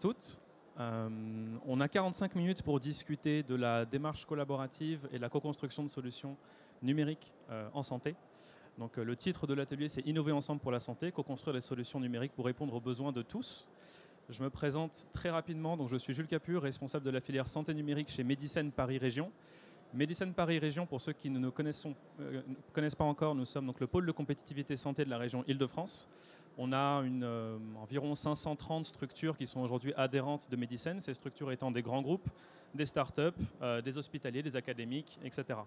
toutes. On a 45 minutes pour discuter de la démarche collaborative et la co-construction de solutions numériques en santé. Donc, le titre de l'atelier, c'est « Innover ensemble pour la santé, co-construire des solutions numériques pour répondre aux besoins de tous ». Je me présente très rapidement. Donc, je suis Jules Capur, responsable de la filière santé numérique chez Medicine Paris Région. Medicine Paris Région, pour ceux qui ne nous connaissent pas encore, nous sommes donc le pôle de compétitivité santé de la région Île-de-France. On a environ 530 structures qui sont aujourd'hui adhérentes de Medicine, ces structures étant des grands groupes, des startups, des hospitaliers, des académiques, etc.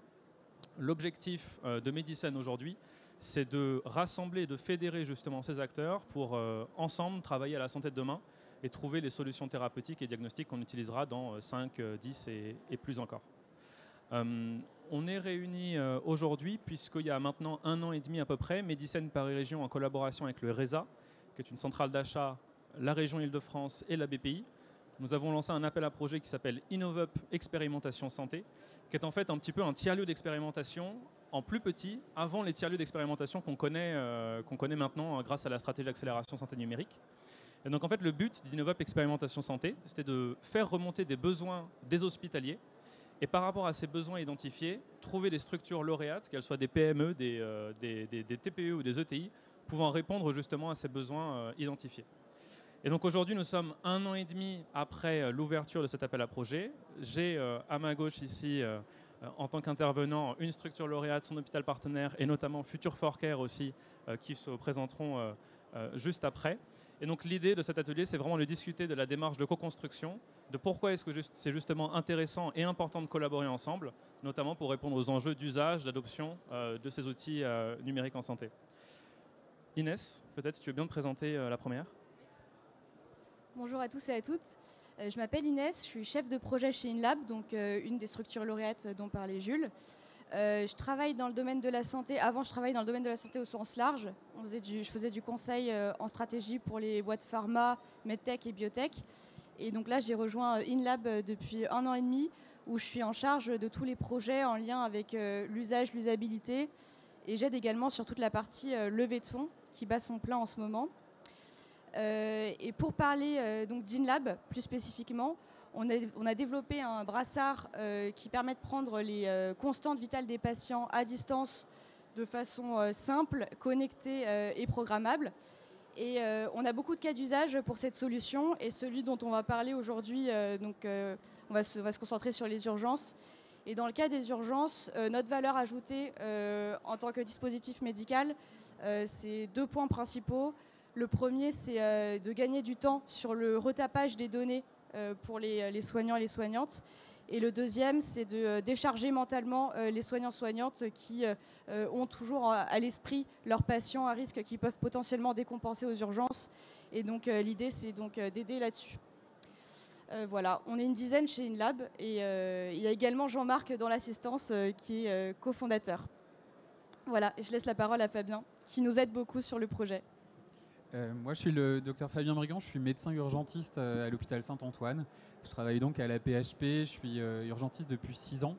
L'objectif de Medicine aujourd'hui, c'est de rassembler et de fédérer justement ces acteurs pour ensemble travailler à la santé de demain et trouver les solutions thérapeutiques et diagnostiques qu'on utilisera dans 5, 10 et plus encore. On est réunis aujourd'hui puisqu'il y a maintenant 1 an et demi à peu près, Medicine Paris Région en collaboration avec le RESA, qui est une centrale d'achat, la région Île-de-France et la BPI. Nous avons lancé un appel à projet qui s'appelle InnovUp Expérimentation Santé, qui est en fait un petit peu un tiers-lieu d'expérimentation en plus petit, avant les tiers-lieux d'expérimentation qu'on connaît maintenant grâce à la stratégie d'accélération santé numérique. Et donc en fait le but d'InnovUp Expérimentation Santé, c'était de faire remonter des besoins des hospitaliers et par rapport à ces besoins identifiés, trouver des structures lauréates, qu'elles soient des PME, des TPE ou des ETI, pouvant répondre justement à ces besoins identifiés. Et donc aujourd'hui, nous sommes 1 an et demi après l'ouverture de cet appel à projet. J'ai à ma gauche ici, en tant qu'intervenant, une structure lauréate, son hôpital partenaire, et notamment Future for Care aussi, qui se présenteront juste après. Et donc l'idée de cet atelier, c'est vraiment de discuter de la démarche de co-construction, de pourquoi est-ce que c'est justement intéressant et important de collaborer ensemble, notamment pour répondre aux enjeux d'usage, d'adoption de ces outils numériques en santé. Inès, peut-être si tu veux bien te présenter la première. Bonjour à tous et à toutes. Je m'appelle Inès, je suis chef de projet chez InLab, donc une des structures lauréates dont parlait Jules. Je travaille dans le domaine de la santé. Avant, je travaillais dans le domaine de la santé au sens large. Je faisais du conseil en stratégie pour les boîtes pharma, medtech et biotech. Et donc là, j'ai rejoint InLab depuis 1 an et demi, où je suis en charge de tous les projets en lien avec l'usage, l'usabilité. Et j'aide également sur toute la partie levée de fonds qui bat son plein en ce moment. Et pour parler donc d'InLab plus spécifiquement, on a développé un brassard qui permet de prendre les constantes vitales des patients à distance de façon simple, connectée et programmable. Et on a beaucoup de cas d'usage pour cette solution. Et celui dont on va parler aujourd'hui, on va se concentrer sur les urgences. Et dans le cas des urgences, notre valeur ajoutée en tant que dispositif médical, c'est 2 points principaux. Le premier, c'est de gagner du temps sur le retapage des données pour les soignants et les soignantes. Et le deuxième, c'est de décharger mentalement les soignants-soignantes qui ont toujours à l'esprit leurs patients à risque qui peuvent potentiellement décompenser aux urgences. Et donc l'idée, c'est donc d'aider là-dessus. Voilà, on est une dizaine chez InLab et il y a également Jean-Marc dans l'assistance qui est cofondateur. Voilà, et je laisse la parole à Fabien qui nous aide beaucoup sur le projet. Moi, je suis le docteur Fabien Brigand, je suis médecin urgentiste à l'hôpital Saint-Antoine. Je travaille donc à la PHP, je suis urgentiste depuis 6 ans.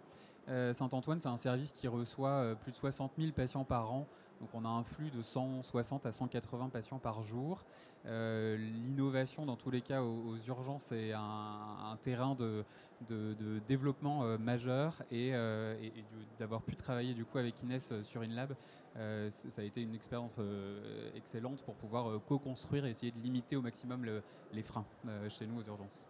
Saint-Antoine, c'est un service qui reçoit plus de 60 000 patients par an. Donc on a un flux de 160 à 180 patients par jour. L'innovation, dans tous les cas, aux urgences, est un terrain de développement majeur. Et d'avoir pu travailler du coup avec Inès sur InLab, ça a été une expérience excellente pour pouvoir co-construire et essayer de limiter au maximum les freins chez nous aux urgences.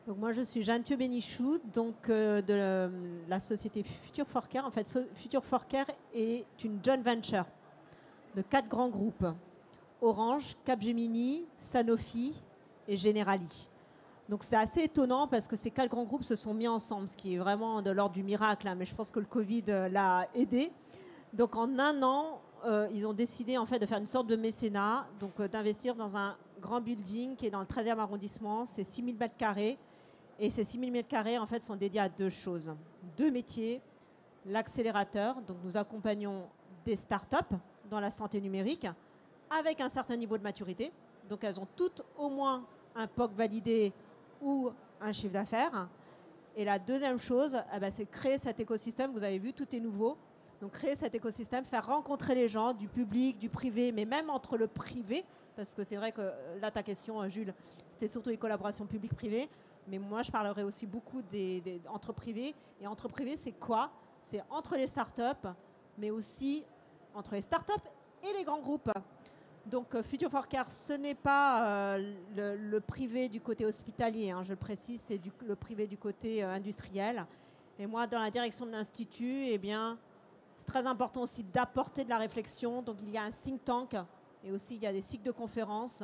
Donc moi, je suis Jeanne Thieu-Bénichou, donc de la société Future for Care. En fait, Future for Care est une joint venture de 4 grands groupes. Orange, Capgemini, Sanofi et Generali. Donc c'est assez étonnant parce que ces 4 grands groupes se sont mis ensemble, ce qui est vraiment de l'ordre du miracle, hein, mais je pense que le Covid l'a aidé. Donc en 1 an, ils ont décidé en fait de faire une sorte de mécénat, donc d'investir dans un grand building qui est dans le 13e arrondissement. C'est 6 000 mètres carrés. Et ces 6 000 mètres carrés, en fait, sont dédiés à 2 choses. 2 métiers. L'accélérateur, donc nous accompagnons des startups dans la santé numérique avec un certain niveau de maturité. Donc elles ont toutes au moins un POC validé ou un chiffre d'affaires. Et la deuxième chose, c'est créer cet écosystème. Vous avez vu, tout est nouveau. Donc créer cet écosystème, faire rencontrer les gens, du public, du privé, mais même entre le privé, parce que c'est vrai que là, ta question, Jules, c'était surtout les collaborations publiques-privées, mais moi, je parlerai aussi beaucoup entre privés. Et entre privés, c'est quoi? C'est entre les startups, mais aussi entre les startups et les grands groupes. Donc Future for Care, ce n'est pas le privé du côté hospitalier, hein, je le précise, c'est le privé du côté industriel. Et moi, dans la direction de l'Institut, eh bien, c'est très important aussi d'apporter de la réflexion. Donc il y a un think tank et aussi il y a des cycles de conférences.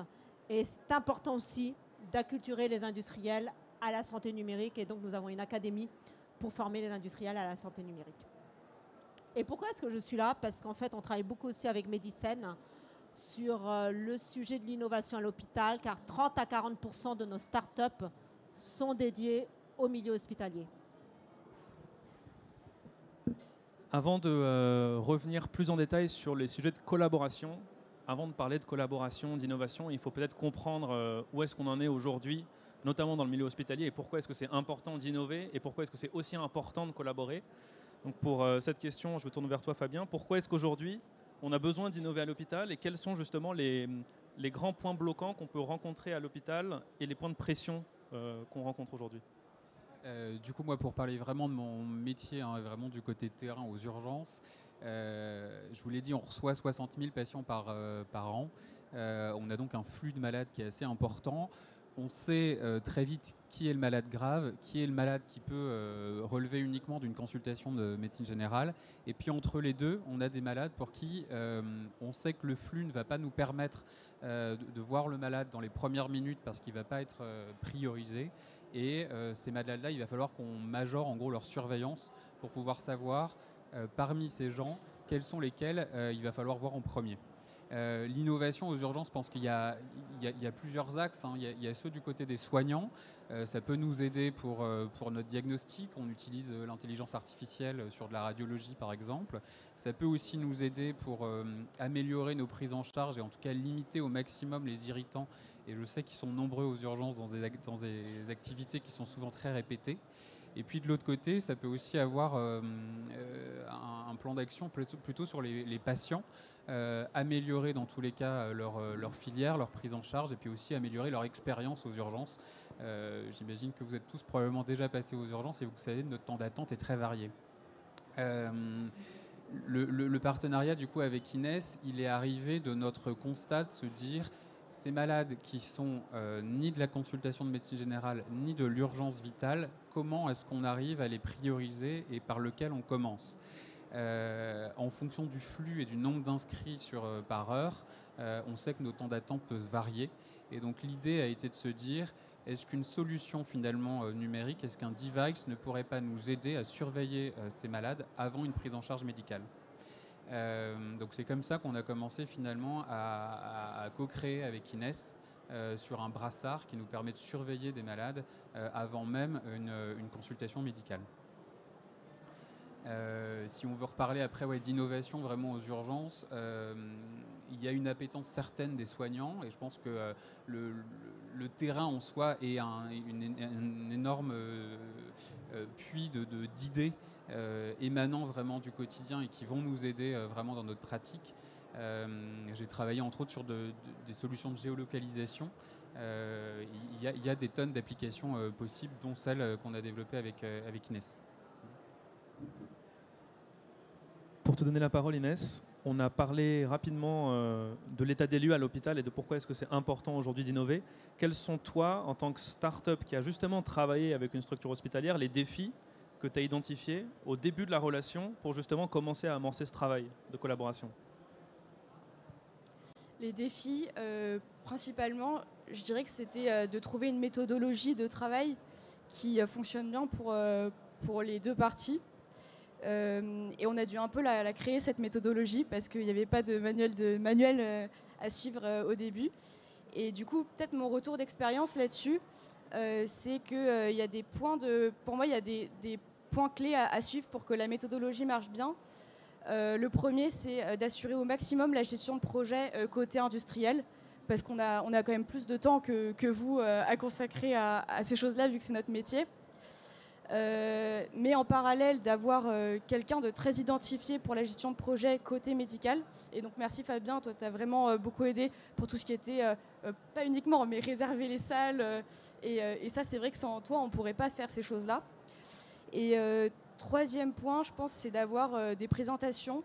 Et c'est important aussi d'acculturer les industriels à la santé numérique. Et donc nous avons une académie pour former les industriels à la santé numérique. Et pourquoi est-ce que je suis là? Parce qu'en fait, on travaille beaucoup aussi avec Medicine sur le sujet de l'innovation à l'hôpital, car 30 à 40% de nos startups sont dédiées au milieu hospitalier. Avant de revenir plus en détail sur les sujets de collaboration, avant de parler de collaboration, d'innovation, il faut peut-être comprendre où est-ce qu'on en est aujourd'hui, notamment dans le milieu hospitalier, et pourquoi est-ce que c'est important d'innover, et pourquoi est-ce que c'est aussi important de collaborer. Donc pour cette question, je me tourne vers toi Fabien. Pourquoi est-ce qu'aujourd'hui, on a besoin d'innover à l'hôpital et quels sont justement les grands points bloquants qu'on peut rencontrer à l'hôpital et les points de pression qu'on rencontre aujourd'hui? Du coup, moi, pour parler vraiment de mon métier, hein, vraiment du côté terrain aux urgences, je vous l'ai dit, on reçoit 60 000 patients par an. On a donc un flux de malades qui est assez important. On sait très vite qui est le malade grave, qui est le malade qui peut relever uniquement d'une consultation de médecine générale. Et puis entre les deux, on a des malades pour qui on sait que le flux ne va pas nous permettre de voir le malade dans les premières minutes parce qu'il ne va pas être priorisé. Et ces malades-là, il va falloir qu'on majore en gros leur surveillance pour pouvoir savoir parmi ces gens quels sont lesquels il va falloir voir en premier. L'innovation aux urgences, je pense qu'il y a plusieurs axes, hein. Il y a ceux du côté des soignants. Ça peut nous aider pour notre diagnostic. On utilise l'intelligence artificielle sur de la radiologie, par exemple. Ça peut aussi nous aider pour améliorer nos prises en charge et en tout cas limiter au maximum les irritants. Et je sais qu'ils sont nombreux aux urgences dans des activités qui sont souvent très répétées. Et puis de l'autre côté, ça peut aussi avoir un plan d'action plutôt sur les patients. Améliorer dans tous les cas leur filière, leur prise en charge et puis aussi améliorer leur expérience aux urgences. J'imagine que vous êtes tous probablement déjà passés aux urgences et vous savez que notre temps d'attente est très varié. Le partenariat du coup avec Inès, il est arrivé de notre constat de se dire ces malades qui sont ni de la consultation de médecine générale ni de l'urgence vitale, comment est-ce qu'on arrive à les prioriser et par lequel on commence? En fonction du flux et du nombre d'inscrits par heure, on sait que nos temps d'attente peuvent varier. Et donc l'idée a été de se dire, est-ce qu'une solution finalement numérique, est-ce qu'un device ne pourrait pas nous aider à surveiller ces malades avant une prise en charge médicale? Donc c'est comme ça qu'on a commencé finalement à co-créer avec Inès sur un brassard qui nous permet de surveiller des malades avant même une consultation médicale. Si on veut reparler après d'innovation vraiment aux urgences, il y a une appétence certaine des soignants et je pense que le terrain en soi est un énorme puits d'idées émanant vraiment du quotidien et qui vont nous aider vraiment dans notre pratique. J'ai travaillé entre autres sur des solutions de géolocalisation. Il y a des tonnes d'applications possibles, dont celle qu'on a développée avec Inès. Pour te donner la parole, Inès, on a parlé rapidement de l'état des lieux à l'hôpital et de pourquoi est-ce que c'est important aujourd'hui d'innover. Quels sont, toi, en tant que start-up qui a justement travaillé avec une structure hospitalière, les défis que tu as identifiés au début de la relation pour justement commencer à amorcer ce travail de collaboration? Les défis, principalement, je dirais que c'était de trouver une méthodologie de travail qui fonctionne bien pour les deux parties. Et on a dû un peu la créer, cette méthodologie, parce qu'il n'y avait pas de manuel à suivre au début. Et du coup, peut-être mon retour d'expérience là-dessus, c'est qu'il y a des points pour moi, il y a des points clés à suivre pour que la méthodologie marche bien. Le premier, c'est d'assurer au maximum la gestion de projet côté industriel, parce qu'on a quand même plus de temps que vous à consacrer à ces choses-là, vu que c'est notre métier. mais en parallèle d'avoir quelqu'un de très identifié pour la gestion de projet côté médical. Et donc merci Fabien, toi tu as vraiment beaucoup aidé pour tout ce qui était, pas uniquement, mais réserver les salles. Et ça c'est vrai que sans toi on ne pourrait pas faire ces choses-là. Et troisième point, je pense, c'est d'avoir des présentations,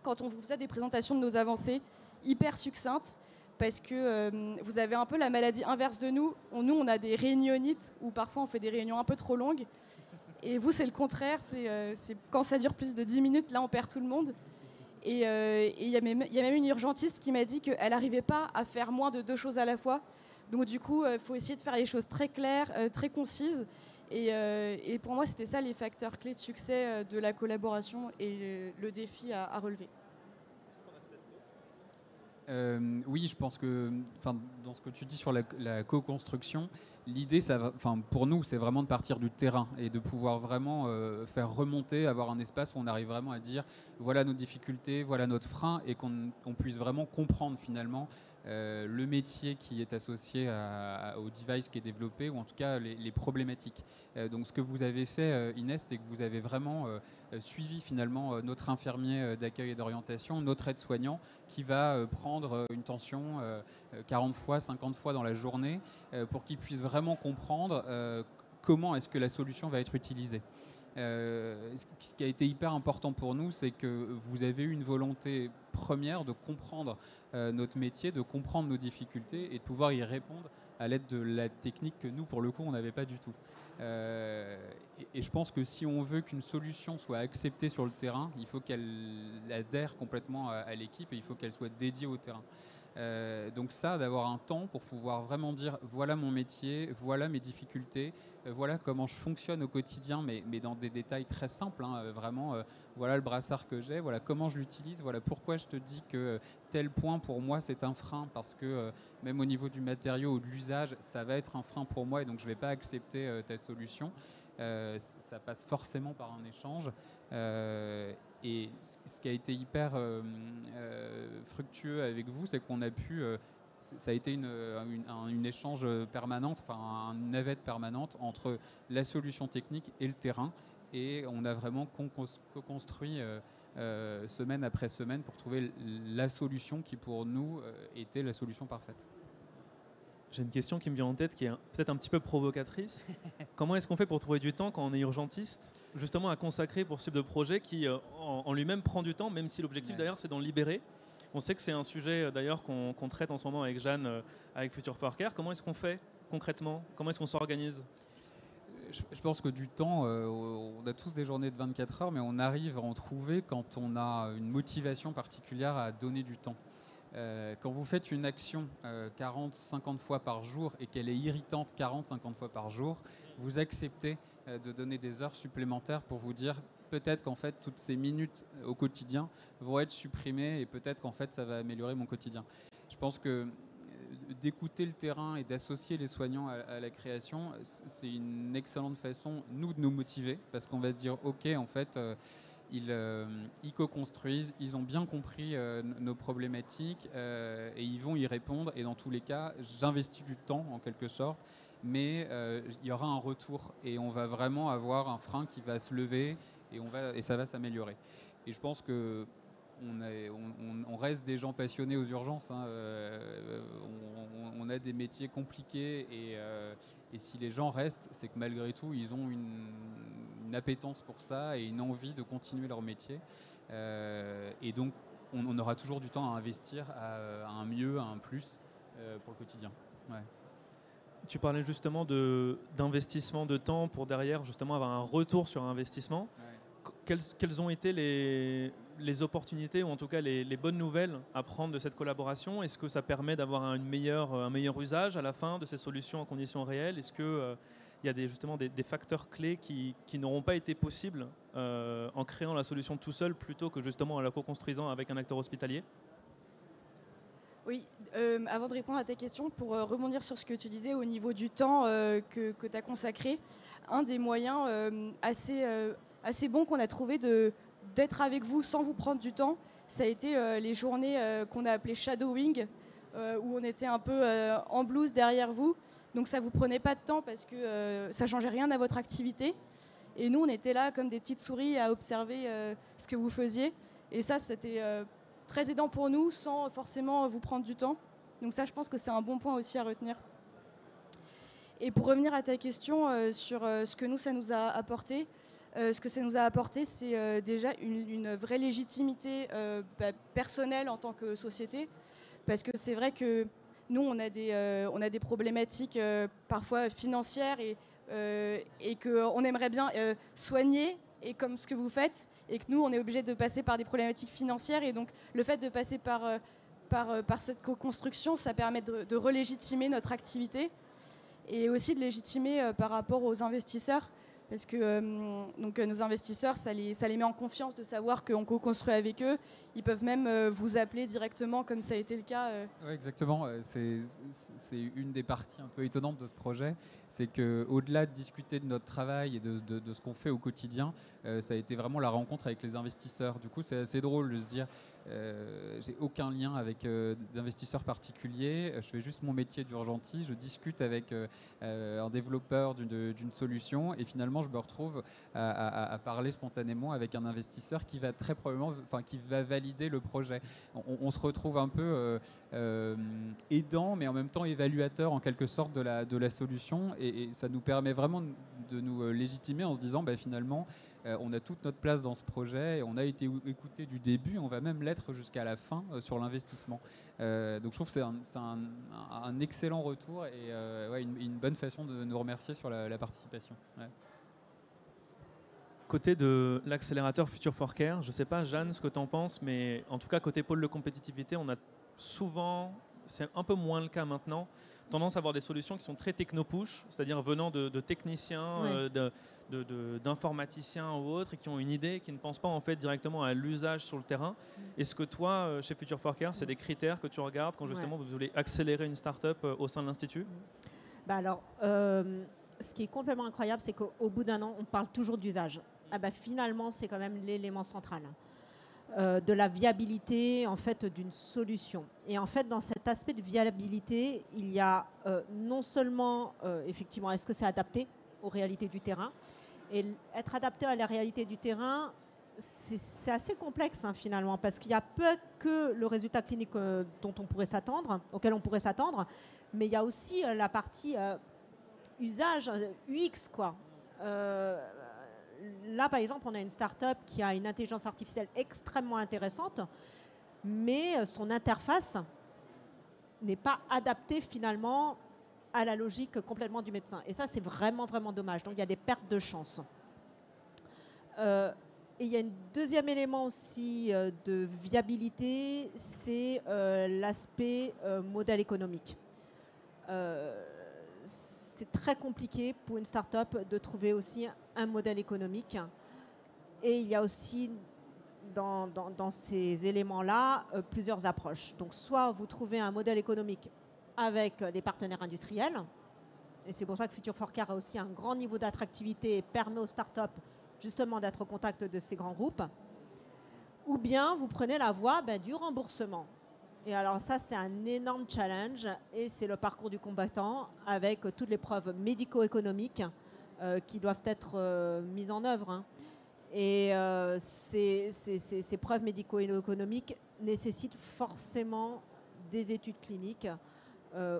quand on vous faisait des présentations de nos avancées, hyper succinctes, parce que vous avez un peu la maladie inverse de nous. Nous, on a des réunionites, où parfois on fait des réunions un peu trop longues. Et vous, c'est le contraire. C'est quand ça dure plus de 10 minutes, là, on perd tout le monde. Et il y a même une urgentiste qui m'a dit qu'elle n'arrivait pas à faire moins de 2 choses à la fois. Donc du coup, il faut essayer de faire les choses très claires, très concises. Et pour moi, c'était ça les facteurs clés de succès de la collaboration et le défi à relever. Oui, je pense que dans ce que tu dis sur la co-construction, l'idée, pour nous, c'est vraiment de partir du terrain et de pouvoir vraiment faire remonter, avoir un espace où on arrive vraiment à dire voilà nos difficultés, voilà notre frein, et qu'on puisse vraiment comprendre finalement le métier qui est associé au device qui est développé, ou en tout cas les problématiques. Donc ce que vous avez fait, Inès, c'est que vous avez vraiment suivi finalement notre infirmier d'accueil et d'orientation, notre aide-soignant, qui va prendre une tension 40 fois, 50 fois dans la journée pour qu'il puisse vraiment comprendre comment est-ce que la solution va être utilisée. Ce qui a été hyper important pour nous, c'est que vous avez eu une volonté première de comprendre notre métier, de comprendre nos difficultés et de pouvoir y répondre à l'aide de la technique que nous, pour le coup, on n'avait pas du tout. Et je pense que si on veut qu'une solution soit acceptée sur le terrain, il faut qu'elle adhère complètement à l'équipe et il faut qu'elle soit dédiée au terrain. Donc ça, d'avoir un temps pour pouvoir vraiment dire voilà mon métier, voilà mes difficultés, voilà comment je fonctionne au quotidien, mais dans des détails très simples, vraiment voilà le brassard que j'ai, voilà comment je l'utilise, voilà pourquoi je te dis que tel point pour moi c'est un frein, parce que même au niveau du matériau ou de l'usage, ça va être un frein pour moi et donc je ne vais pas accepter ta solution. Ça passe forcément par un échange. Et ce qui a été hyper fructueux avec vous, c'est qu'on a pu, ça a été une échange permanente, enfin une navette permanente entre la solution technique et le terrain, et on a vraiment co-construit semaine après semaine pour trouver la solution qui pour nous était la solution parfaite. J'ai une question qui me vient en tête qui est peut-être un petit peu provocatrice. Comment est-ce qu'on fait pour trouver du temps quand on est urgentiste, justement à consacrer pour ce type de projet qui en lui-même prend du temps, même si l'objectif d'ailleurs c'est d'en libérer. On sait que c'est un sujet d'ailleurs qu'on traite en ce moment avec Jeanne, avec Future for Care. Comment est-ce qu'on fait concrètement? Comment est-ce qu'on s'organise? Je pense que du temps, on a tous des journées de 24 heures, mais on arrive à en trouver quand on a une motivation particulière à donner du temps. Quand vous faites une action 40-50 fois par jour et qu'elle est irritante 40-50 fois par jour, vous acceptez de donner des heures supplémentaires pour vous dire peut-être qu'en fait toutes ces minutes au quotidien vont être supprimées et peut-être qu'en fait ça va améliorer mon quotidien. Je pense que d'écouter le terrain et d'associer les soignants à la création, c'est une excellente façon, nous, de nous motiver, parce qu'on va se dire ok, en fait ils co-construisent, ils ont bien compris nos problématiques et ils vont y répondre. Et dans tous les cas, j'investis du temps en quelque sorte, mais il y aura un retour et on va vraiment avoir un frein qui va se lever et ça va s'améliorer. Et je pense que on reste des gens passionnés aux urgences. On a des métiers compliqués et si les gens restent, c'est que malgré tout, ils ont une appétence pour ça et une envie de continuer leur métier. Et donc, on aura toujours du temps à investir à un mieux, à un plus pour le quotidien. Ouais. Tu parlais justement d'investissement de temps pour derrière justement avoir un retour sur investissement. Ouais. Quelles ont été les opportunités ou en tout cas les bonnes nouvelles à prendre de cette collaboration? Est-ce que ça permet d'avoir un meilleur usage à la fin de ces solutions en conditions réelles? Est-ce qu'il y a justement des facteurs clés qui n'auront pas été possibles en créant la solution tout seul plutôt que justement en la co-construisant avec un acteur hospitalier? Oui, avant de répondre à ta question, pour rebondir sur ce que tu disais au niveau du temps que tu as consacré, un des moyens assez bons qu'on a trouvé d'être avec vous sans vous prendre du temps, ça a été les journées qu'on a appelées shadowing, où on était un peu en blouse derrière vous. Donc ça ne vous prenait pas de temps parce que ça ne changeait rien à votre activité. Et nous, on était là comme des petites souris à observer ce que vous faisiez. Et ça, c'était très aidant pour nous sans forcément vous prendre du temps. Donc ça, je pense que c'est un bon point aussi à retenir. Et pour revenir à ta question sur ce que nous, ça nous a apporté, ce que ça nous a apporté, c'est déjà une vraie légitimité personnelle en tant que société. Parce que c'est vrai que nous, on a des problématiques parfois financières et qu'on aimerait bien soigner, et comme ce que vous faites, et que nous, on est obligé de passer par des problématiques financières. Et donc, le fait de passer par cette co-construction, ça permet de relégitimer notre activité et aussi de légitimer par rapport aux investisseurs. Parce que nos investisseurs, ça les met en confiance de savoir qu'on co-construit avec eux. Ils peuvent même vous appeler directement, comme ça a été le cas. Oui, exactement. C'est une des parties un peu étonnantes de ce projet. C'est qu'au-delà de discuter de notre travail et de ce qu'on fait au quotidien, ça a été vraiment la rencontre avec les investisseurs. Du coup, c'est assez drôle de se dire j'ai aucun lien avec d'investisseurs particuliers, je fais juste mon métier d'urgentiste, je discute avec un développeur d'une solution et finalement je me retrouve à parler spontanément avec un investisseur qui va très probablement, qui va valider le projet. On se retrouve un peu aidant mais en même temps évaluateur en quelque sorte de la solution et ça nous permet vraiment de nous légitimer en se disant finalement on a toute notre place dans ce projet, et on a été écouté du début, on va même l'être jusqu'à la fin sur l'investissement. Donc je trouve que c'est un excellent retour et une bonne façon de nous remercier sur la participation. Ouais. Côté de l'accélérateur Future for Care, je ne sais pas Jeanne ce que tu en penses, mais en tout cas côté pôle de compétitivité, on a souvent, c'est un peu moins le cas maintenant, tendance à avoir des solutions qui sont très techno-push, c'est-à-dire venant de techniciens, d'informaticiens ou autres, et qui ont une idée, qui ne pensent pas en fait directement à l'usage sur le terrain. Est-ce que toi, chez Future for Care, c'est des critères que tu regardes quand justement vous voulez accélérer une start-up au sein de l'Institut ? Alors, ce qui est complètement incroyable, c'est qu'au bout d'un an, on parle toujours d'usage. Finalement, c'est quand même l'élément central. De la viabilité en fait d'une solution. Et en fait, dans cet aspect de viabilité, il y a non seulement effectivement, est-ce que c'est adapté aux réalités du terrain, et être adapté à la réalité du terrain, c'est assez complexe finalement, parce qu'il y a peu que le résultat clinique auquel on pourrait s'attendre, mais il y a aussi la partie usage, UX quoi. Là, par exemple, on a une start-up qui a une intelligence artificielle extrêmement intéressante, mais son interface n'est pas adaptée finalement à la logique complètement du médecin. Et ça, c'est vraiment, vraiment dommage. Donc, il y a des pertes de chance. Et il y a un deuxième élément aussi de viabilité, c'est l'aspect modèle économique. C'est très compliqué pour une start-up de trouver aussi un modèle économique. Et il y a aussi dans ces éléments-là plusieurs approches. Donc soit vous trouvez un modèle économique avec des partenaires industriels, et c'est pour ça que Future for Care a aussi un grand niveau d'attractivité et permet aux start-up justement d'être au contact de ces grands groupes, ou bien vous prenez la voie du remboursement. Et alors ça, c'est un énorme challenge et c'est le parcours du combattant avec toutes les preuves médico-économiques qui doivent être mises en œuvre. Et ces preuves médico-économiques nécessitent forcément des études cliniques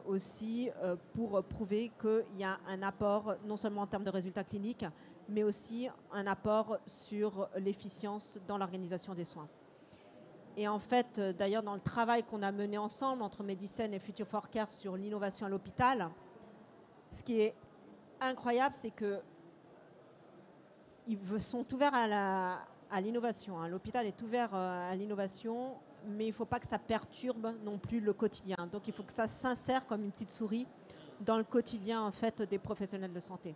aussi pour prouver qu'il y a un apport non seulement en termes de résultats cliniques, mais aussi un apport sur l'efficience dans l'organisation des soins. Et en fait, d'ailleurs, dans le travail qu'on a mené ensemble entre Medicine et Future for Care sur l'innovation à l'hôpital, ce qui est incroyable, c'est qu'ils sont ouverts à l'innovation. L'hôpital est ouvert à l'innovation, mais il ne faut pas que ça perturbe non plus le quotidien. Donc, il faut que ça s'insère comme une petite souris dans le quotidien en fait, des professionnels de santé.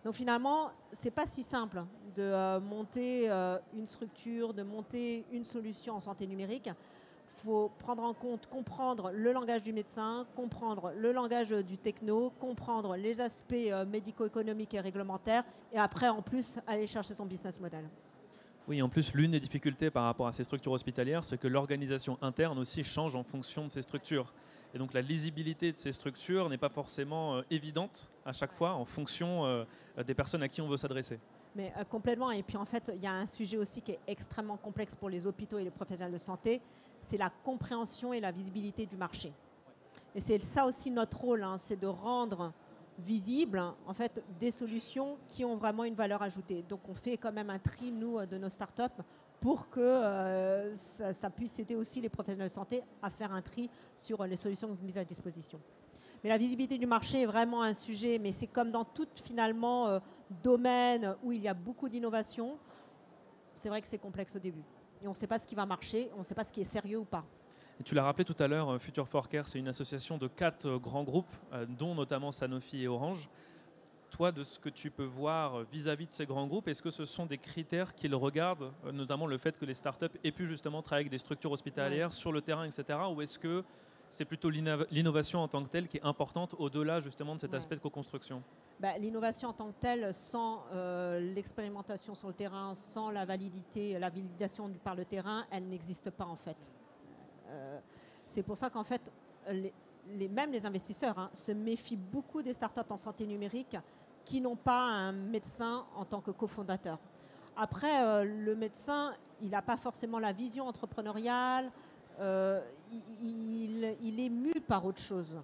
Donc finalement, ce n'est pas si simple de monter une structure, de monter une solution en santé numérique. Il faut prendre en compte, comprendre le langage du médecin, comprendre le langage du techno, comprendre les aspects médico-économiques et réglementaires, et après, en plus, aller chercher son business model. Oui, en plus, l'une des difficultés par rapport à ces structures hospitalières, c'est que l'organisation interne aussi change en fonction de ces structures. Et donc la lisibilité de ces structures n'est pas forcément évidente à chaque fois en fonction des personnes à qui on veut s'adresser. Mais complètement. Et puis en fait, il y a un sujet aussi qui est extrêmement complexe pour les hôpitaux et les professionnels de santé, c'est la compréhension et la visibilité du marché. Et c'est ça aussi notre rôle, hein, c'est de rendre visibles en fait, des solutions qui ont vraiment une valeur ajoutée. Donc on fait quand même un tri, nous, de nos startups, pour que ça puisse aider aussi les professionnels de santé à faire un tri sur les solutions mises à disposition. Mais la visibilité du marché est vraiment un sujet, mais c'est comme dans tout finalement domaine où il y a beaucoup d'innovation, c'est vrai que c'est complexe au début. Et on ne sait pas ce qui va marcher, on ne sait pas ce qui est sérieux ou pas. Et tu l'as rappelé tout à l'heure, Future for Care, c'est une association de 4 grands groupes, dont notamment Sanofi et Orange. Toi, de ce que tu peux voir vis-à-vis de ces grands groupes, est-ce que ce sont des critères qu'ils regardent, notamment le fait que les startups aient pu justement travailler avec des structures hospitalières sur le terrain, etc. Ou est-ce que c'est plutôt l'innovation en tant que telle qui est importante au-delà justement de cet aspect de co-construction? L'innovation en tant que telle, sans l'expérimentation sur le terrain, sans la validation par le terrain, elle n'existe pas en fait. C'est pour ça qu'en fait, même les investisseurs se méfient beaucoup des startups en santé numérique qui n'ont pas un médecin en tant que cofondateur. Après, le médecin, il n'a pas forcément la vision entrepreneuriale, il est mu par autre chose.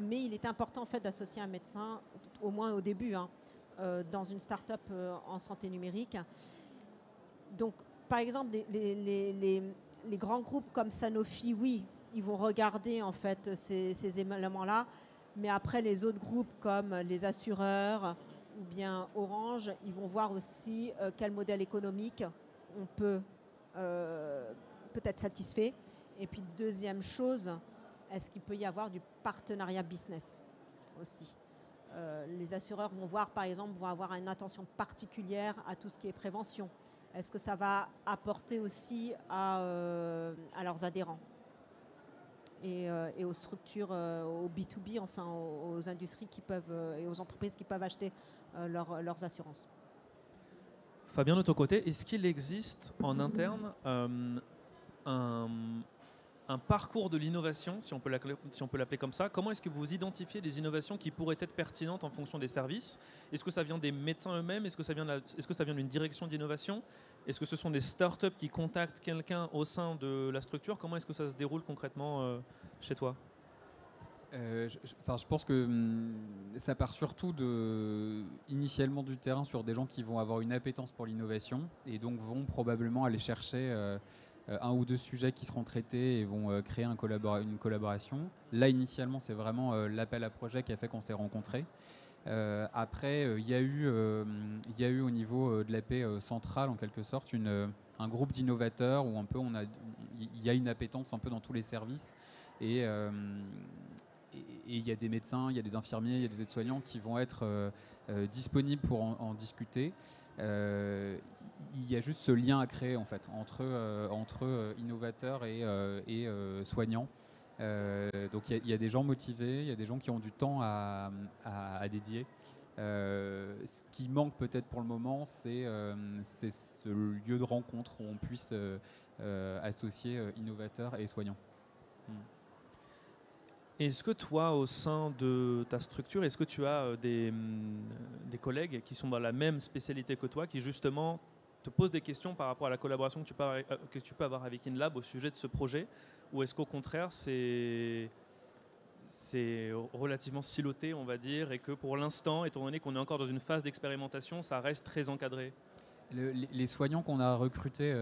Mais il est important en fait d'associer un médecin, au moins au début, dans une start-up en santé numérique. Donc, par exemple, les grands groupes comme Sanofi, oui, ils vont regarder en fait ces éléments-là, mais après les autres groupes comme les assureurs ou bien Orange, ils vont voir aussi quel modèle économique on peut peut-être satisfait. Et puis deuxième chose, est-ce qu'il peut y avoir du partenariat business aussi? Les assureurs vont voir, par exemple, vont avoir une attention particulière à tout ce qui est prévention. Est-ce que ça va apporter aussi à leurs adhérents et aux structures, aux B2B, enfin aux industries qui peuvent, et aux entreprises qui peuvent acheter leurs assurances? Fabien, de ton côté, est-ce qu'il existe en interne un parcours de l'innovation, si on peut l'appeler comme ça? Comment est-ce que vous identifiez des innovations qui pourraient être pertinentes en fonction des services? Est-ce que ça vient des médecins eux-mêmes? Est-ce que ça vient d'une direction d'innovation? Est-ce que ce sont des startups qui contactent quelqu'un au sein de la structure? Comment est-ce que ça se déroule concrètement chez toi? Je pense que ça part surtout initialement du terrain sur des gens qui vont avoir une appétence pour l'innovation et donc vont probablement aller chercher un ou deux sujets qui seront traités et vont créer une collaboration. Là, initialement, c'est vraiment l'appel à projet qui a fait qu'on s'est rencontrés. Après, il y a eu au niveau de l'AP centrale, en quelque sorte, un groupe d'innovateurs où un peu il y a une appétence un peu dans tous les services. Et il y a des médecins, il y a des infirmiers, il y a des aides-soignants qui vont être disponibles pour en discuter. Il y a juste ce lien à créer en fait entre innovateurs et soignants. Donc il y a des gens motivés, il y a des gens qui ont du temps à dédier. Ce qui manque peut-être pour le moment, c'est ce lieu de rencontre où on puisse associer innovateurs et soignants. Est-ce que toi, au sein de ta structure, est-ce que tu as des collègues qui sont dans la même spécialité que toi, qui justement te posent des questions par rapport à la collaboration que tu peux avoir avec InLab au sujet de ce projet? Ou est-ce qu'au contraire, c'est relativement siloté, on va dire, et que pour l'instant, étant donné qu'on est encore dans une phase d'expérimentation, ça reste très encadré? Les soignants qu'on a recrutés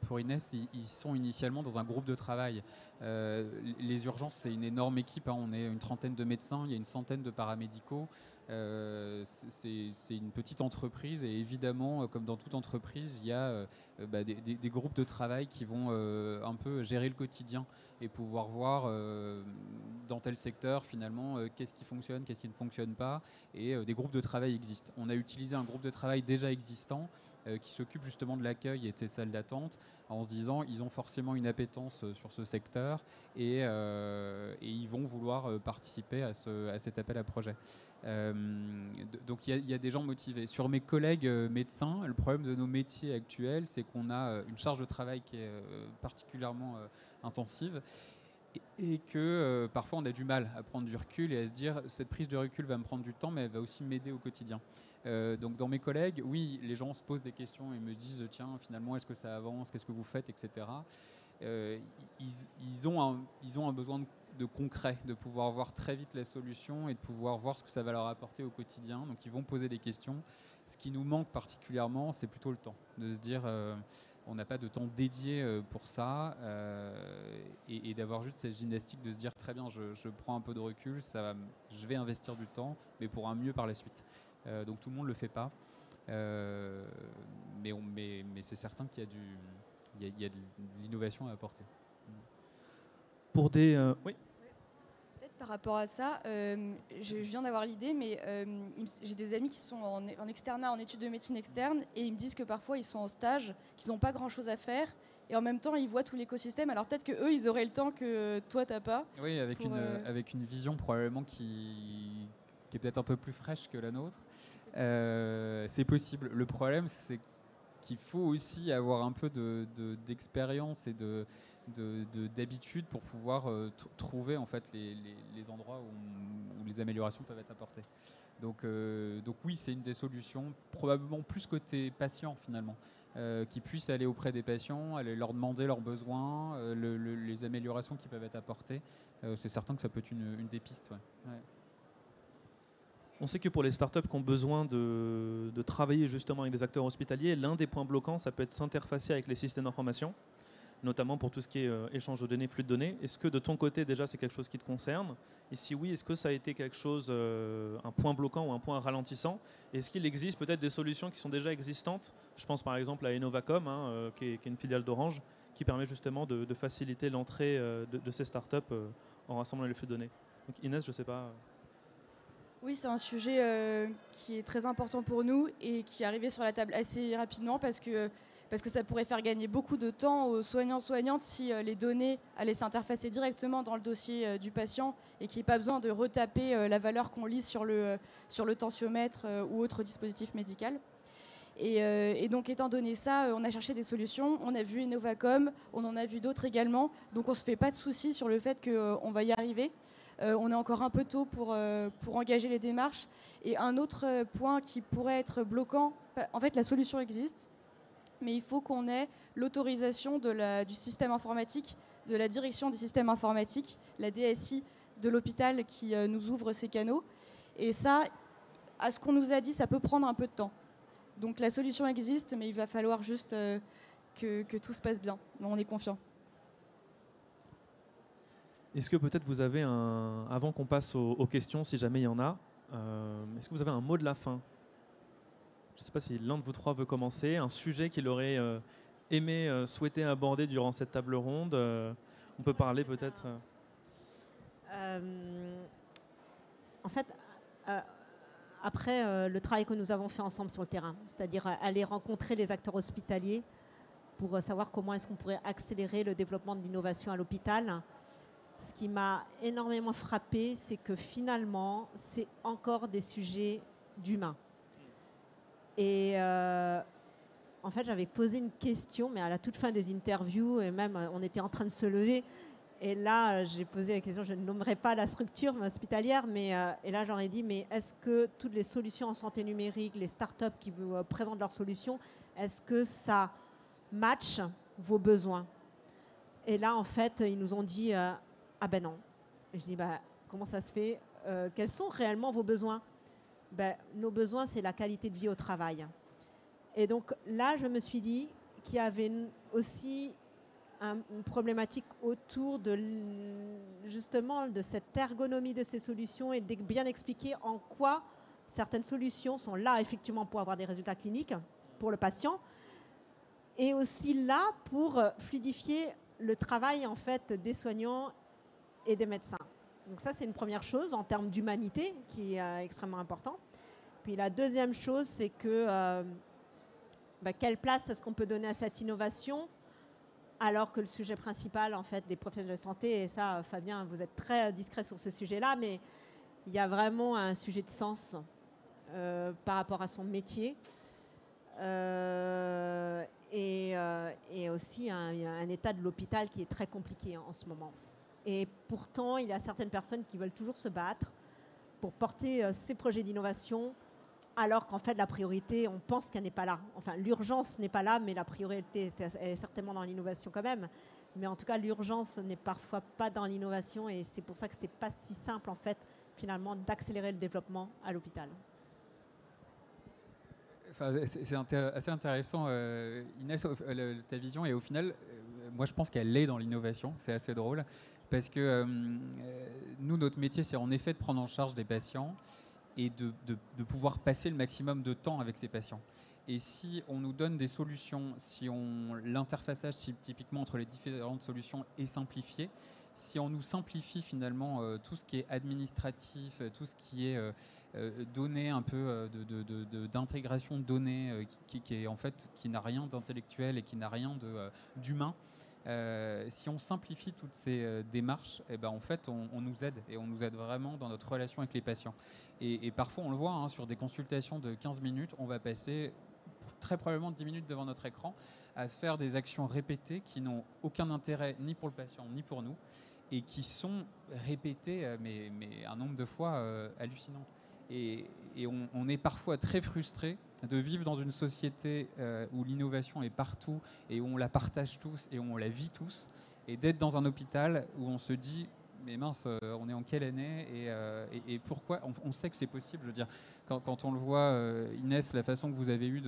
pour Inès, ils sont initialement dans un groupe de travail. Les urgences, c'est une énorme équipe. On est une trentaine de médecins, il y a une centaine de paramédicaux. C'est une petite entreprise et évidemment, comme dans toute entreprise, il y a des groupes de travail qui vont un peu gérer le quotidien et pouvoir voir dans tel secteur finalement qu'est-ce qui fonctionne, qu'est-ce qui ne fonctionne pas, et des groupes de travail existent. On a utilisé un groupe de travail déjà existant qui s'occupe justement de l'accueil et de ces salles d'attente en se disant ils ont forcément une appétence sur ce secteur et ils vont vouloir participer à cet appel à projet. Donc il y a des gens motivés. Sur mes collègues médecins, le problème de nos métiers actuels, c'est qu'on a une charge de travail qui est particulièrement intensive et que parfois on a du mal à prendre du recul et à se dire cette prise de recul va me prendre du temps, mais elle va aussi m'aider au quotidien. Donc dans mes collègues, oui, les gens se posent des questions et me disent tiens, finalement, est-ce que ça avance, qu'est-ce que vous faites, etc. Ils ont un besoin de concret, de pouvoir voir très vite les solutions et de pouvoir voir ce que ça va leur apporter au quotidien. Donc ils vont poser des questions. Ce qui nous manque particulièrement, c'est plutôt le temps, de se dire on n'a pas de temps dédié pour ça et d'avoir juste cette gymnastique de se dire très bien, je prends un peu de recul, je vais investir du temps, mais pour un mieux par la suite. Donc tout le monde ne le fait pas, mais c'est certain qu'il y a de l'innovation à apporter. Pour des... oui. Peut-être par rapport à ça, je viens d'avoir l'idée, mais j'ai des amis qui sont en externat, en études de médecine externe, et ils me disent que parfois ils sont en stage, qu'ils n'ont pas grand-chose à faire, et en même temps ils voient tout l'écosystème. Alors peut-être qu'eux, ils auraient le temps que toi, t'as pas. Oui, avec une vision probablement qui est peut-être un peu plus fraîche que la nôtre. C'est possible. Le problème, c'est qu'il faut aussi avoir un peu d'expérience et d'habitude pour pouvoir trouver en fait les endroits où les améliorations peuvent être apportées. Donc oui, c'est une des solutions, probablement plus côté patient finalement, qui puissent aller auprès des patients, aller leur demander leurs besoins, les améliorations qui peuvent être apportées. C'est certain que ça peut être une des pistes. Ouais. Ouais. On sait que pour les startups qui ont besoin de travailler justement avec des acteurs hospitaliers, l'un des points bloquants, ça peut être s'interfacer avec les systèmes d'information, notamment pour tout ce qui est échange de données, flux de données. Est-ce que de ton côté, déjà, c'est quelque chose qui te concerne? Et si oui, est-ce que ça a été quelque chose, un point bloquant ou un point ralentissant? Est-ce qu'il existe peut-être des solutions qui sont déjà existantes? Je pense par exemple à Innovacom, qui est une filiale d'Orange, qui permet justement de faciliter l'entrée de ces startups en rassemblant les flux de données. Donc Inès, je ne sais pas... Oui, c'est un sujet qui est très important pour nous et qui est arrivé sur la table assez rapidement parce que ça pourrait faire gagner beaucoup de temps aux soignantes si les données allaient s'interfacer directement dans le dossier du patient et qu'il n'y ait pas besoin de retaper la valeur qu'on lit sur le tensiomètre ou autre dispositif médical. Et donc, étant donné ça, on a cherché des solutions. On a vu Innovacom, on en a vu d'autres également. Donc, on ne se fait pas de soucis sur le fait qu'on va y arriver. On est encore un peu tôt pour engager les démarches. Et un autre point qui pourrait être bloquant, en fait, la solution existe, mais il faut qu'on ait l'autorisation du système informatique, de la direction des systèmes informatiques, la DSI de l'hôpital qui nous ouvre ces canaux. Et ça, à ce qu'on nous a dit, ça peut prendre un peu de temps. Donc la solution existe, mais il va falloir juste que tout se passe bien. On est confiant. Est-ce que peut-être vous avez avant qu'on passe aux questions, si jamais il y en a, est-ce que vous avez un mot de la fin? Je ne sais pas si l'un de vous trois veut commencer. Un sujet qu'il aurait aimé, souhaité aborder durant cette table ronde. On peut parler peut-être... En fait, après le travail que nous avons fait ensemble sur le terrain, c'est-à-dire aller rencontrer les acteurs hospitaliers pour savoir comment est-ce qu'on pourrait accélérer le développement de l'innovation à l'hôpital, ce qui m'a énormément frappé, c'est que finalement, c'est encore des sujets d'humains. Et en fait, j'avais posé une question, mais à la toute fin des interviews, et même on était en train de se lever. Et là, j'ai posé la question, je ne nommerai pas la structure hospitalière, et là, j'aurais dit, mais est-ce que toutes les solutions en santé numérique, les startups qui vous présentent leurs solutions, est-ce que ça match vos besoins? Et là, en fait, ils nous ont dit, ah ben non. Et je dis, comment ça se fait? Quels sont réellement vos besoins? Nos besoins, c'est la qualité de vie au travail. Et donc là, je me suis dit qu'il y avait aussi une problématique autour justement de cette ergonomie de ces solutions et de bien expliquer en quoi certaines solutions sont là effectivement pour avoir des résultats cliniques pour le patient et aussi là pour fluidifier le travail en fait des soignants et des médecins. Donc ça, c'est une première chose en termes d'humanité qui est extrêmement important. Puis la deuxième chose, c'est que quelle place est-ce qu'on peut donner à cette innovation alors que le sujet principal en fait, des professionnels de santé, et ça, Fabien, vous êtes très discret sur ce sujet-là, mais il y a vraiment un sujet de sens par rapport à son métier et aussi un état de l'hôpital qui est très compliqué en ce moment. Et pourtant, il y a certaines personnes qui veulent toujours se battre pour porter ces projets d'innovation, alors qu'en fait, la priorité, on pense qu'elle n'est pas là. Enfin, l'urgence n'est pas là, mais la priorité est certainement dans l'innovation quand même. Mais en tout cas, l'urgence n'est parfois pas dans l'innovation, et c'est pour ça que ce n'est pas si simple, en fait, finalement, d'accélérer le développement à l'hôpital. Enfin, c'est assez intéressant, Inès, ta vision. Et au final, moi, je pense qu'elle est dans l'innovation. C'est assez drôle. Parce que nous, notre métier, c'est en effet de prendre en charge des patients et de pouvoir passer le maximum de temps avec ces patients. Et si on nous donne des solutions, si l'interfaçage typiquement entre les différentes solutions est simplifié, si on nous simplifie finalement tout ce qui est administratif, tout ce qui est données un peu d'intégration de données, qui est en fait qui n'a rien d'intellectuel et qui n'a rien d'humain. Si on simplifie toutes ces démarches, eh ben, en fait, on nous aide, et on nous aide vraiment dans notre relation avec les patients. Et parfois, on le voit, hein, sur des consultations de 15 minutes, on va passer très probablement 10 minutes devant notre écran à faire des actions répétées qui n'ont aucun intérêt ni pour le patient ni pour nous, et qui sont répétées mais un nombre de fois hallucinant. Et on est parfois très frustré de vivre dans une société où l'innovation est partout et où on la partage tous et où on la vit tous, et d'être dans un hôpital où on se dit mais mince, on est en quelle année, et pourquoi on sait que c'est possible. Je veux dire, quand on le voit, Inès, la façon que vous avez eu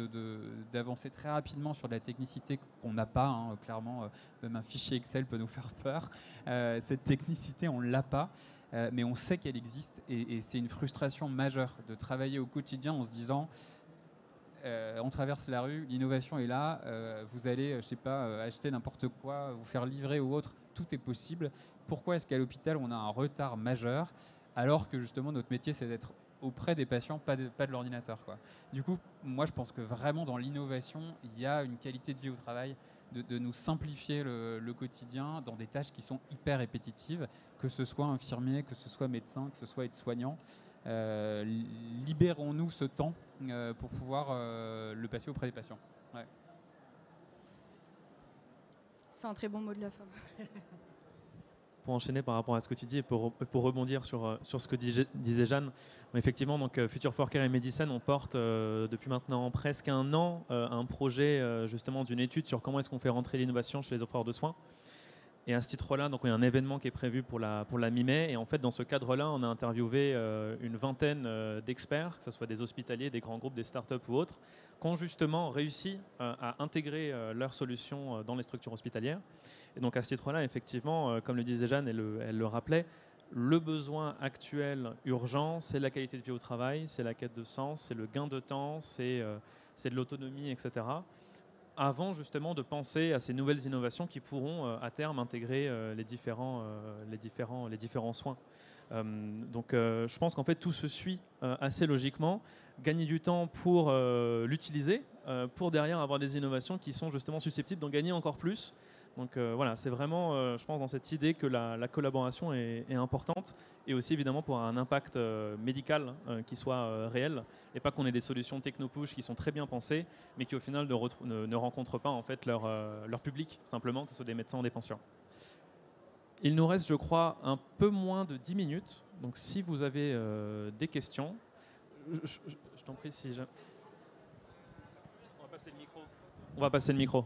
d'avancer très rapidement sur de la technicité qu'on n'a pas, hein, clairement, même un fichier Excel peut nous faire peur. Cette technicité, on ne l'a pas. Mais on sait qu'elle existe, et c'est une frustration majeure de travailler au quotidien en se disant on traverse la rue, l'innovation est là, vous allez, je sais pas, acheter n'importe quoi, vous faire livrer ou autre, tout est possible. Pourquoi est-ce qu'à l'hôpital on a un retard majeur, alors que justement notre métier c'est d'être auprès des patients, pas de l'ordinateur, quoi. Du coup, moi je pense que vraiment dans l'innovation, il y a une qualité de vie au travail, de nous simplifier le quotidien dans des tâches qui sont hyper répétitives, que ce soit infirmier, que ce soit médecin, que ce soit aide-soignant. Libérons-nous ce temps pour pouvoir le passer auprès des patients. Ouais. C'est un très bon mot de la fin. Pour enchaîner par rapport à ce que tu dis et pour rebondir sur ce que disait Jeanne, effectivement, donc Future for Care et Medicine, on porte depuis maintenant presque un an un projet justement d'une étude sur comment est-ce qu'on fait rentrer l'innovation chez les offreurs de soins. Et à ce titre-là, donc il y a un événement qui est prévu pour la mi-mai. Et en fait, dans ce cadre-là, on a interviewé une vingtaine d'experts, que ce soit des hospitaliers, des grands groupes, des startups ou autres, qui ont justement réussi à intégrer leurs solutions dans les structures hospitalières. Et donc à ce titre-là, effectivement, comme le disait Jeanne, elle le rappelait, le besoin actuel urgent, c'est la qualité de vie au travail, c'est la quête de sens, c'est le gain de temps, c'est de l'autonomie, etc. Avant justement de penser à ces nouvelles innovations qui pourront à terme intégrer les différents soins. Donc je pense qu'en fait tout se suit assez logiquement. Gagner du temps pour l'utiliser, pour derrière avoir des innovations qui sont justement susceptibles d'en gagner encore plus. Donc voilà, c'est vraiment, je pense, dans cette idée que la collaboration est importante, et aussi évidemment pour un impact médical qui soit réel, et pas qu'on ait des solutions techno-push qui sont très bien pensées, mais qui au final ne rencontrent pas en fait leur public, simplement, que ce soit des médecins ou des patients. Il nous reste, je crois, un peu moins de 10 minutes, donc si vous avez des questions, je t'en prie, si jamais... On va passer le micro. On va passer le micro.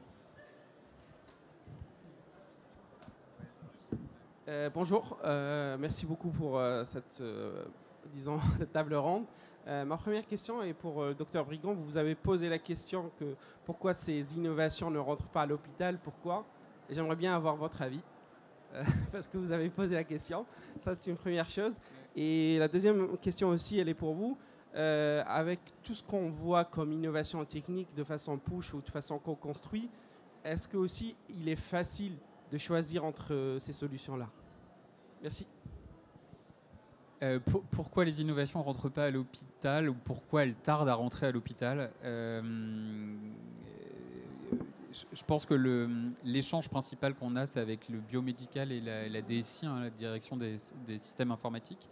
Bonjour, merci beaucoup pour cette table ronde. Ma première question est pour le Dr Brigand. Vous avez posé la question que pourquoi ces innovations ne rentrent pas à l'hôpital, pourquoi? Et j'aimerais bien avoir votre avis, parce que vous avez posé la question. Ça, c'est une première chose. Et la deuxième question aussi, elle est pour vous. Avec tout ce qu'on voit comme innovation technique de façon push ou de façon co-construite, est-ce que aussi il est facile de choisir entre ces solutions-là? Merci. Pourquoi les innovations ne rentrent pas à l'hôpital, ou pourquoi elles tardent à rentrer à l'hôpital? Je pense que l'échange principal qu'on a, c'est avec le biomédical et la DSI, hein, la direction des systèmes informatiques.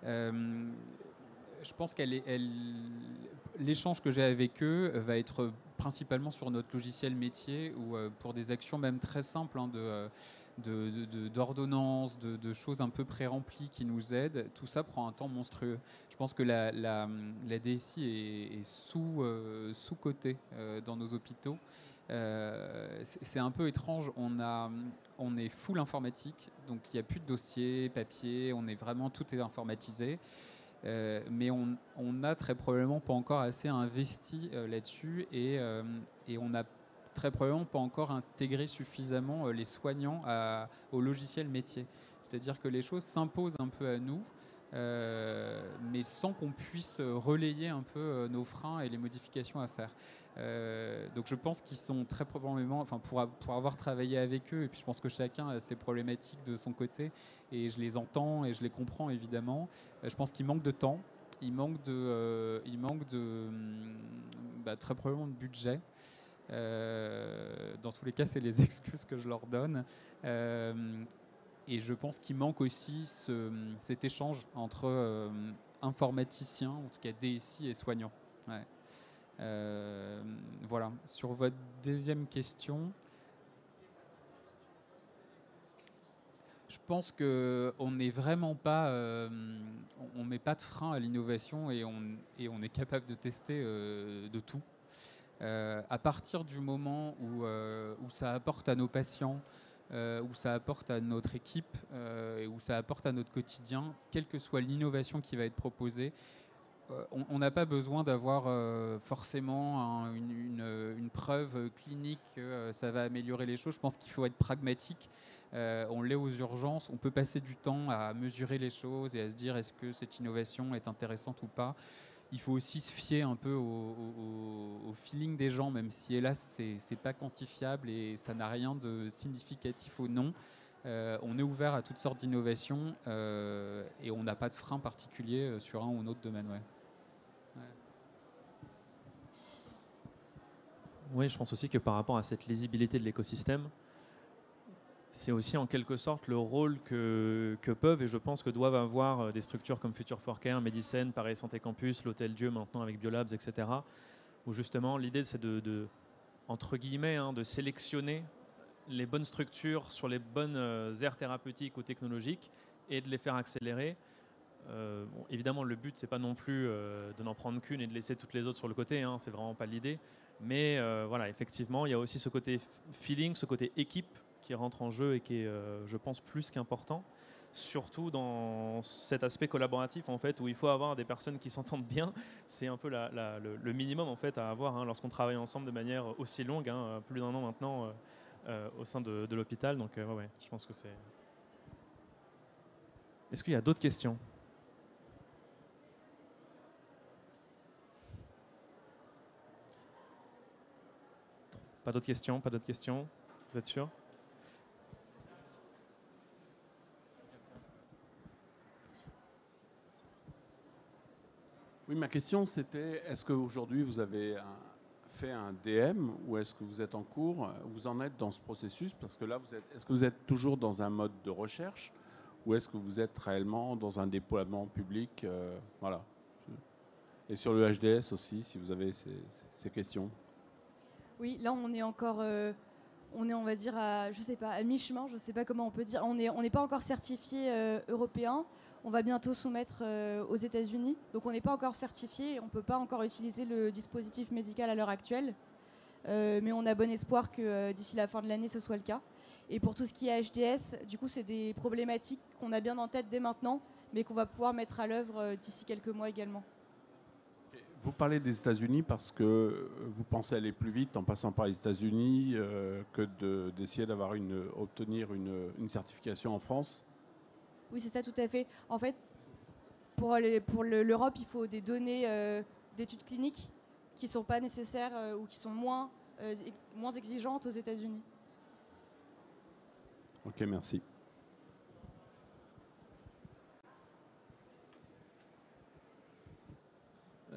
Je pense l'échange que j'ai avec eux va être principalement sur notre logiciel métier, ou pour des actions même très simples, hein, d'ordonnances, de choses un peu pré-remplies qui nous aident, tout ça prend un temps monstrueux. Je pense que la DSI est sous-cotée dans nos hôpitaux. C'est un peu étrange, on est full informatique, donc il n'y a plus de dossiers, papier, tout est informatisé. Mais on n'a très probablement pas encore assez investi là-dessus et on n'a très probablement pas encore intégré suffisamment les soignants au logiciel métier. C'est-à-dire que les choses s'imposent un peu à nous, mais sans qu'on puisse relayer un peu nos freins et les modifications à faire. Donc je pense qu'ils sont très probablement, pour avoir travaillé avec eux, et puis je pense que chacun a ses problématiques de son côté, et je les entends et je les comprends évidemment. Je pense qu'il manque de temps, il manque très probablement de budget. Dans tous les cas, c'est les excuses que je leur donne. Et je pense qu'il manque aussi cet échange entre informaticiens, en tout cas DSI et soignants. Ouais. Voilà. Sur votre deuxième question, je pense qu'on n'est vraiment pas, on met pas de frein à l'innovation et on est capable de tester de tout. À partir du moment où ça apporte à nos patients, où ça apporte à notre équipe et où ça apporte à notre quotidien, quelle que soit l'innovation qui va être proposée, on n'a pas besoin d'avoir forcément une preuve clinique que ça va améliorer les choses. Je pense qu'il faut être pragmatique. On l'est aux urgences. On peut passer du temps à mesurer les choses et à se dire est-ce que cette innovation est intéressante ou pas. Il faut aussi se fier un peu au feeling des gens, même si hélas c'est pas quantifiable et ça n'a rien de significatif ou non. On est ouvert à toutes sortes d'innovations et on n'a pas de frein particulier sur un ou un autre domaine. Ouais. Oui, je pense aussi que par rapport à cette lisibilité de l'écosystème, c'est aussi en quelque sorte le rôle que peuvent et je pense que doivent avoir des structures comme Future for Care, Medicine, Paris Santé Campus, l'Hôtel Dieu maintenant avec Biolabs, etc. Où justement l'idée c'est entre guillemets, de sélectionner les bonnes structures sur les bonnes aires thérapeutiques ou technologiques et de les faire accélérer. Évidemment, le but, c'est pas non plus de n'en prendre qu'une et de laisser toutes les autres sur le côté, c'est vraiment pas l'idée. Mais voilà, effectivement, il y a aussi ce côté feeling, ce côté équipe qui rentre en jeu et qui est, je pense, plus qu'important. Surtout dans cet aspect collaboratif en fait, où il faut avoir des personnes qui s'entendent bien. C'est un peu le minimum en fait à avoir lorsqu'on travaille ensemble de manière aussi longue, plus d'un an maintenant au sein de l'hôpital. Donc ouais, je pense que c'est... Est-ce qu'il y a d'autres questions ? Pas d'autres questions, pas d'autres questions. Vous êtes sûr ? Oui, ma question c'était, est-ce qu'aujourd'hui vous avez fait un DM ou est-ce que vous êtes en cours? Vous en êtes dans ce processus? Parce que là, est-ce que vous êtes toujours dans un mode de recherche ou est-ce que vous êtes réellement dans un déploiement public? Voilà. Et sur le HDS aussi, si vous avez ces questions. Oui, là on est encore, on va dire, à mi-chemin, je ne sais pas comment on peut dire. On n'est pas encore certifié européen. On va bientôt soumettre aux États-Unis. Donc on n'est pas encore certifié et on ne peut pas encore utiliser le dispositif médical à l'heure actuelle. Mais on a bon espoir que d'ici la fin de l'année, ce soit le cas. Et pour tout ce qui est HDS, du coup, c'est des problématiques qu'on a bien en tête dès maintenant, mais qu'on va pouvoir mettre à l'œuvre d'ici quelques mois également. Vous parlez des États-Unis parce que vous pensez aller plus vite en passant par les États-Unis que d'essayer obtenir une certification en France? Oui, c'est ça, tout à fait. En fait, pour l'Europe, il faut des données d'études cliniques qui ne sont pas nécessaires ou qui sont moins exigeantes aux États-Unis. Ok, merci.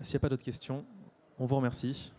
S'il n'y a pas d'autres questions, on vous remercie.